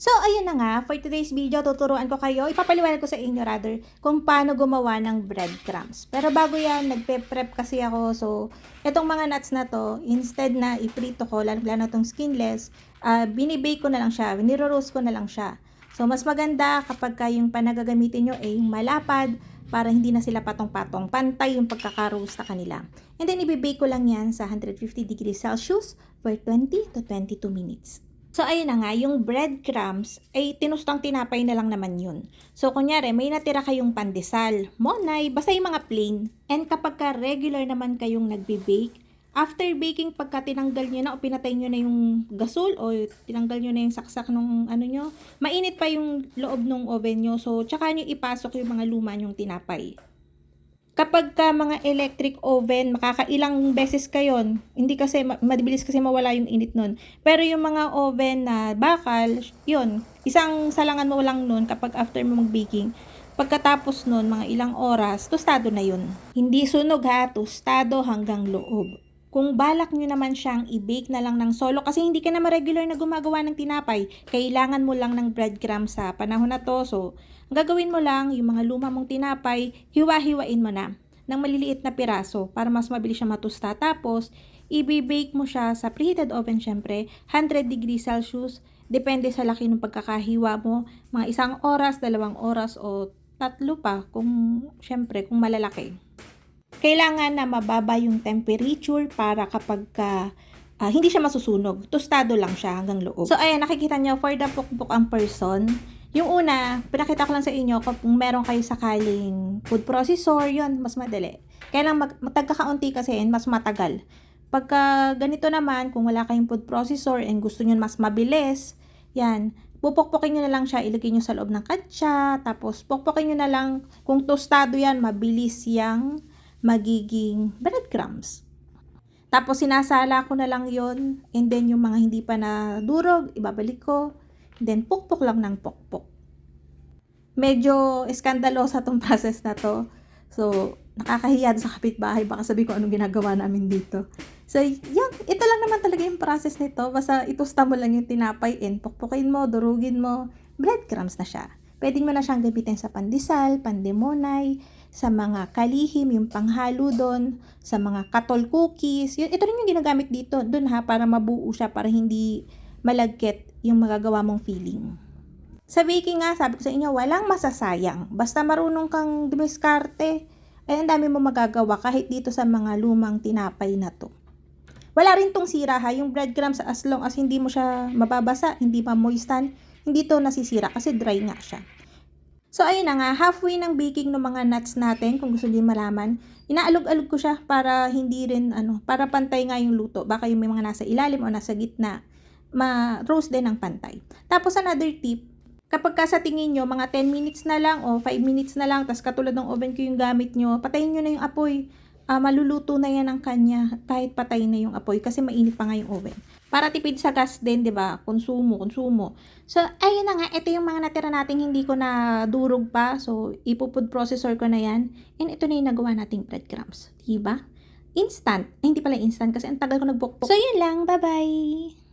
So, ayun na nga, for today's video, tuturuan ko kayo, ipapaliwanag ko sa inyo rather, kung paano gumawa ng breadcrumbs. Pero bago yan, nagpe-prep kasi ako. So, itong mga nuts na to, instead na iprito ko, lalo na itong skinless, binibake ko na lang siya, niro-roast ko na lang siya. So, mas maganda kapag yung panagagamitin nyo ay yung malapad, para hindi na sila patong-patong, pantay yung pagkaka-roast sa kanila. And then, ibibake ko lang yan sa 150 degrees Celsius for 20 to 22 minutes. So, ayun na nga, yung breadcrumbs, ay tinustang tinapay na lang naman yun. So, kunyari, may natira kayong pandesal, monay, basta yung mga plain. And kapag ka regular naman kayong nagbe-bake, after baking, pagka tinanggal nyo na o pinatay nyo na yung gasol o tinanggal nyo na yung saksak nung ano nyo, mainit pa yung loob ng oven nyo. So, tsaka nyo ipasok yung mga luma nyong tinapay. Kapag ka mga electric oven, makakailang beses kayo, hindi kasi, mabilis kasi mawala yung init nun. Pero yung mga oven na bakal, yun, isang salangan mo lang nun kapag after mo mag-baking. Pagkatapos nun, mga ilang oras, tostado na yun. Hindi sunog ha, tostado hanggang loob. Kung balak nyo naman siyang i-bake na lang ng solo, kasi hindi ka na regular na gumagawa ng tinapay, kailangan mo lang ng breadcrumbs sa panahon na to. So, ang gagawin mo lang, yung mga luma mong tinapay, hiwa-hiwain mo na ng maliliit na piraso para mas mabilis siya matusta. Tapos, i-bake mo siya sa preheated oven syempre, 100 degrees Celsius, depende sa laki ng pagkakahiwa mo, mga 1 oras, 2 oras, o 3 pa, kung syempre, kung malalaki. Kailangan na mababa yung temperature para kapag hindi siya masusunog. Tostado lang siya hanggang loob. So, ayan, nakikita nyo, for the pukpuk ang person. Yung una, pinakita ko lang sa inyo kung meron kayo sakaling food processor, yun, mas madali. Kaya lang magtagkakaunti kasi, mas matagal. Pagka ganito naman, kung wala kayong food processor and gusto nyo mas mabilis, yan, pupukpukin nyo na lang siya, ilagay nyo sa loob ng katsa, tapos pukpukin nyo na lang, kung tostado yan, mabilis yang magiging breadcrumbs. Tapos sinasala ko na lang yon, and then yung mga hindi pa na durog, ibabalik ko, and then pukpok lang ng pukpok. Medyo eskandalosa tong process na to. So, nakakahiya sa kapitbahay, baka sabi ko anong ginagawa namin dito. So, yun, ito lang naman talaga yung process nito. Basta itusta mo lang yung tinapay and pukpukin mo, durugin mo, breadcrumbs na siya. Pwede mo na siyang gamitin sa pandesal, pandemonay, sa mga kalihim, yung panghalo doon, sa mga katol cookies. Ito rin yung ginagamit dito, doon ha, para mabuo siya, para hindi malagkit yung magagawa mong filling. Sa baking nga, sabi ko sa inyo, walang masasayang. Basta marunong kang dumiskarte, ay ang dami mo magagawa kahit dito sa mga lumang tinapay na to. Wala rin tong sira ha, yung breadcrumbs as long as hindi mo siya mababasa, hindi ma-moistan, hindi to nasisira kasi dry nga siya. So, ayun na nga, halfway ng baking ng mga nuts natin, kung gusto niyo malaman, inaalog-alog ko siya para hindi rin, para pantay nga yung luto. Baka yung may mga nasa ilalim o nasa gitna, ma-roast din ng pantay. Tapos, another tip, kapag sa tingin nyo, mga 10 minutes na lang o 5 minutes na lang, tas katulad ng oven ko yung gamit nyo, patayin nyo na yung apoy. Maluluto na yan ang kanya kahit patay na yung apoy kasi mainit pa nga yung oven. Para tipid sa gas din, 'di ba? Konsumo. So, ayun na nga, ito yung mga natira nating hindi ko na durog pa. So, ipo-food processor ko na yan. And ito na yung nagawa nating breadcrumbs, 'di ba? Instant. Hindi pala instant kasi ang tagal ko nagbukbok. So, yun lang. Bye-bye.